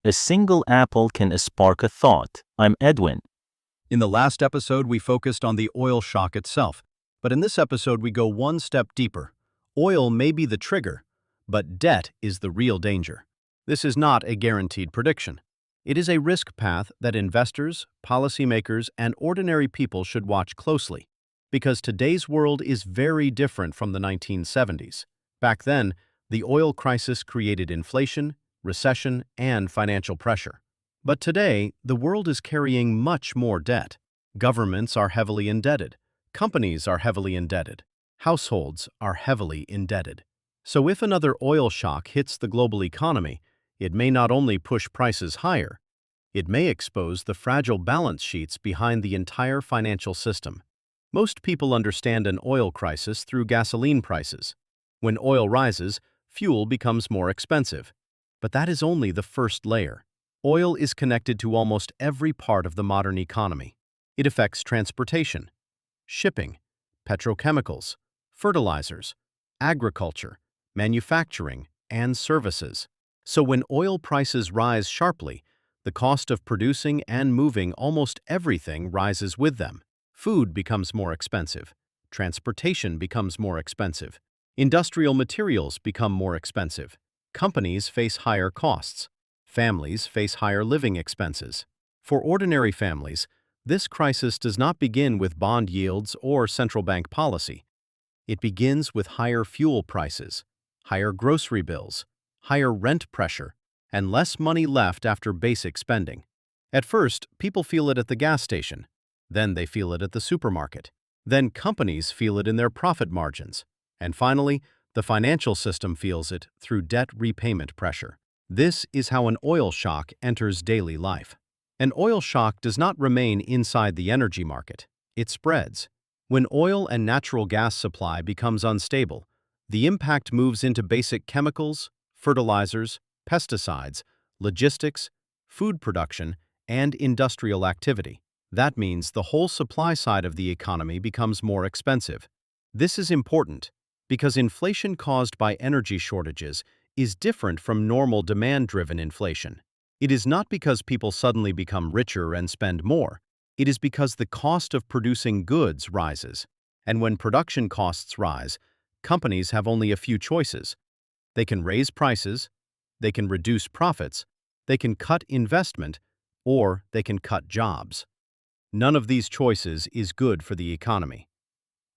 A single apple can spark a thought. I'm Edwin. In the last episode, we focused on the oil shock itself, but in this episode, we go one step deeper. Oil may be the trigger, but debt is the real danger. This is not a guaranteed prediction. It is a risk path that investors, policymakers, and ordinary people should watch closely, because today's world is very different from the 1970s. Back then, the oil crisis created inflation, recession, and financial pressure. But today, the world is carrying much more debt. Governments are heavily indebted. Companies are heavily indebted. Households are heavily indebted. So if another oil shock hits the global economy, it may not only push prices higher, it may expose the fragile balance sheets behind the entire financial system. Most people understand an oil crisis through gasoline prices. When oil rises, fuel becomes more expensive. But that is only the first layer. Oil is connected to almost every part of the modern economy. It affects transportation, shipping, petrochemicals, fertilizers, agriculture, manufacturing, and services. So when oil prices rise sharply, the cost of producing and moving almost everything rises with them. Food becomes more expensive. Transportation becomes more expensive. Industrial materials become more expensive. Companies face higher costs. Families face higher living expenses. For ordinary families, this crisis does not begin with bond yields or central bank policy. It begins with higher fuel prices, higher grocery bills, higher rent pressure, and less money left after basic spending. At first, people feel it at the gas station. Then they feel it at the supermarket. Then companies feel it in their profit margins. And finally, the financial system feels it through debt repayment pressure. This is how an oil shock enters daily life. An oil shock does not remain inside the energy market. It spreads. When oil and natural gas supply becomes unstable, the impact moves into basic chemicals, fertilizers, pesticides, logistics, food production, and industrial activity. That means the whole supply side of the economy becomes more expensive. This is important because inflation caused by energy shortages is different from normal demand-driven inflation. It is not because people suddenly become richer and spend more. It is because the cost of producing goods rises. And when production costs rise, companies have only a few choices. They can raise prices, they can reduce profits, they can cut investment, or they can cut jobs. None of these choices is good for the economy.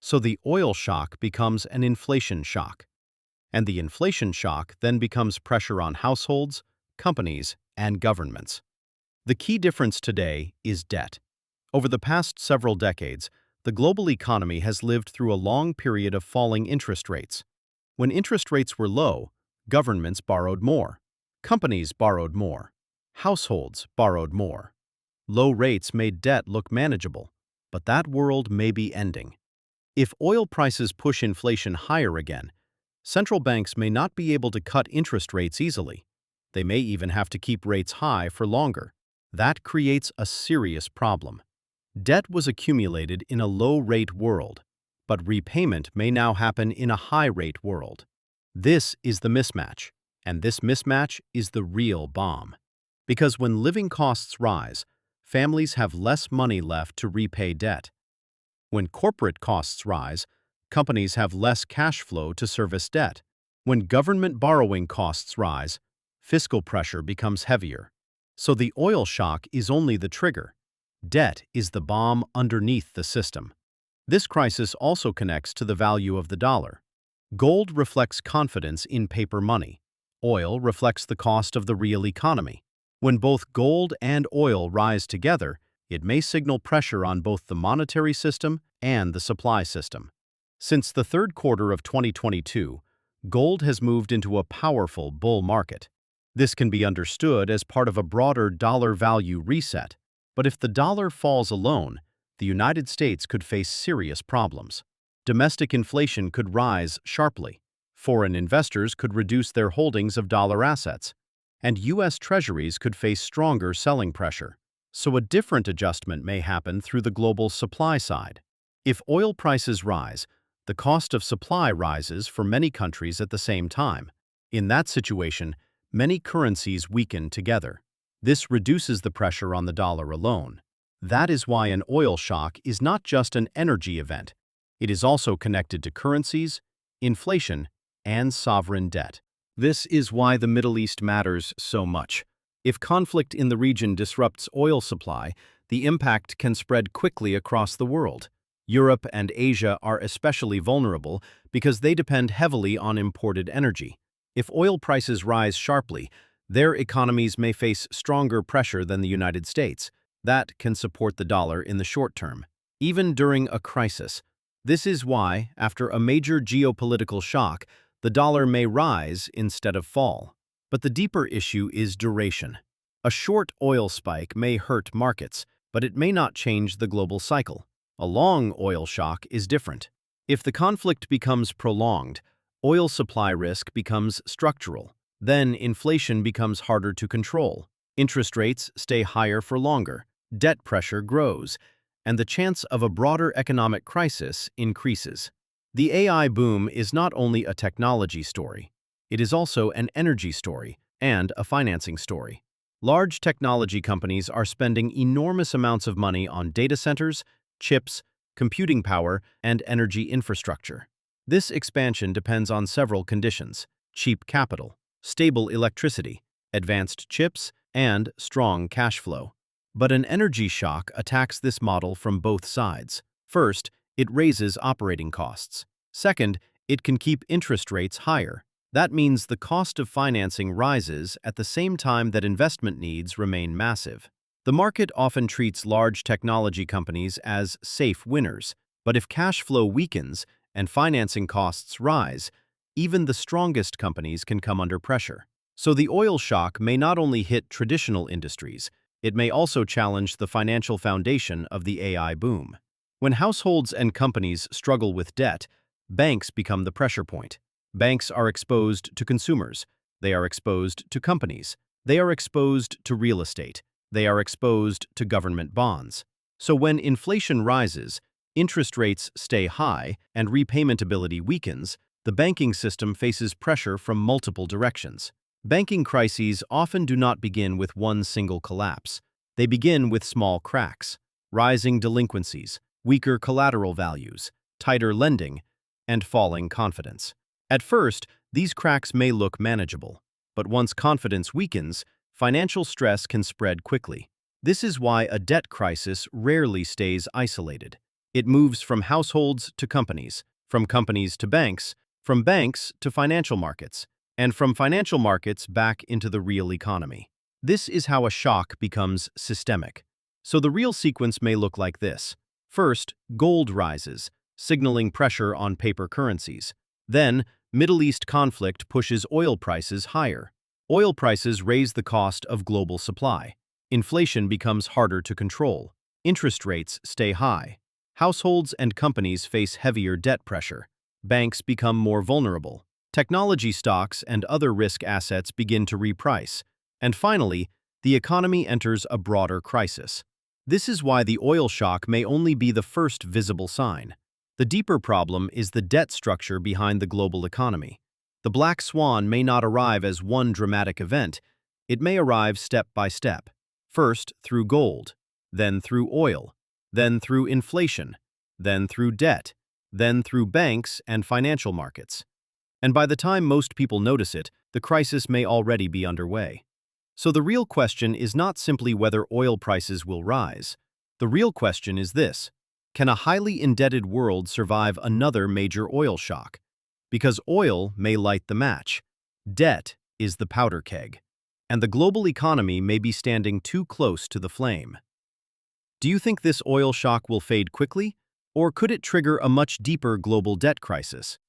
So the oil shock becomes an inflation shock. And the inflation shock then becomes pressure on households, companies, and governments. The key difference today is debt. Over the past several decades, the global economy has lived through a long period of falling interest rates. When interest rates were low, governments borrowed more, companies borrowed more, households borrowed more. Low rates made debt look manageable, but that world may be ending. If oil prices push inflation higher again, central banks may not be able to cut interest rates easily. They may even have to keep rates high for longer. That creates a serious problem. Debt was accumulated in a low-rate world, but repayment may now happen in a high-rate world. This is the mismatch, and this mismatch is the real bomb. Because when living costs rise, families have less money left to repay debt. When corporate costs rise, companies have less cash flow to service debt. When government borrowing costs rise, fiscal pressure becomes heavier. So the oil shock is only the trigger. Debt is the bomb underneath the system. This crisis also connects to the value of the dollar. Gold reflects confidence in paper money. Oil reflects the cost of the real economy. When both gold and oil rise together, it may signal pressure on both the monetary system and the supply system. Since the third quarter of 2022, gold has moved into a powerful bull market. This can be understood as part of a broader dollar value reset. But if the dollar falls alone, the United States could face serious problems. Domestic inflation could rise sharply. Foreign investors could reduce their holdings of dollar assets. And U.S. Treasuries could face stronger selling pressure. So a different adjustment may happen through the global supply side. If oil prices rise, the cost of supply rises for many countries at the same time. In that situation, many currencies weaken together. This reduces the pressure on the dollar alone. That is why an oil shock is not just an energy event. It is also connected to currencies, inflation, and sovereign debt. This is why the Middle East matters so much. If conflict in the region disrupts oil supply, the impact can spread quickly across the world. Europe and Asia are especially vulnerable because they depend heavily on imported energy. If oil prices rise sharply, their economies may face stronger pressure than the United States. That can support the dollar in the short term, even during a crisis. This is why, after a major geopolitical shock, the dollar may rise instead of fall. But the deeper issue is duration. A short oil spike may hurt markets, but it may not change the global cycle. A long oil shock is different. If the conflict becomes prolonged, oil supply risk becomes structural. Then inflation becomes harder to control. Interest rates stay higher for longer. Debt pressure grows, and the chance of a broader economic crisis increases. The AI boom is not only a technology story, it is also an energy story and a financing story. Large technology companies are spending enormous amounts of money on data centers, chips, computing power, and energy infrastructure. This expansion depends on several conditions: cheap capital, stable electricity, advanced chips, and strong cash flow. But an energy shock attacks this model from both sides. First, it raises operating costs. Second, it can keep interest rates higher. That means the cost of financing rises at the same time that investment needs remain massive. The market often treats large technology companies as safe winners, but if cash flow weakens and financing costs rise, even the strongest companies can come under pressure. So the oil shock may not only hit traditional industries, it may also challenge the financial foundation of the AI boom. When households and companies struggle with debt, banks become the pressure point. Banks are exposed to consumers. They are exposed to companies. They are exposed to real estate. They are exposed to government bonds. So when inflation rises, interest rates stay high, and repayment ability weakens, the banking system faces pressure from multiple directions. Banking crises often do not begin with one single collapse. They begin with small cracks, rising delinquencies, weaker collateral values, tighter lending, and falling confidence. At first, these cracks may look manageable, but once confidence weakens, financial stress can spread quickly. This is why a debt crisis rarely stays isolated. It moves from households to companies, from companies to banks, from banks to financial markets, and from financial markets back into the real economy. This is how a shock becomes systemic. So the real sequence may look like this. First, gold rises, signaling pressure on paper currencies. Then, Middle East conflict pushes oil prices higher. Oil prices raise the cost of global supply. Inflation becomes harder to control. Interest rates stay high. Households and companies face heavier debt pressure. Banks become more vulnerable. Technology stocks and other risk assets begin to reprice. And finally, the economy enters a broader crisis. This is why the oil shock may only be the first visible sign. The deeper problem is the debt structure behind the global economy. The Black Swan may not arrive as one dramatic event. It may arrive step by step. First through gold, then through oil, then through inflation, then through debt, then through banks and financial markets. And by the time most people notice it, the crisis may already be underway. So the real question is not simply whether oil prices will rise. The real question is this: can a highly indebted world survive another major oil shock? Because oil may light the match. Debt is the powder keg. And the global economy may be standing too close to the flame. Do you think this oil shock will fade quickly? Or could it trigger a much deeper global debt crisis?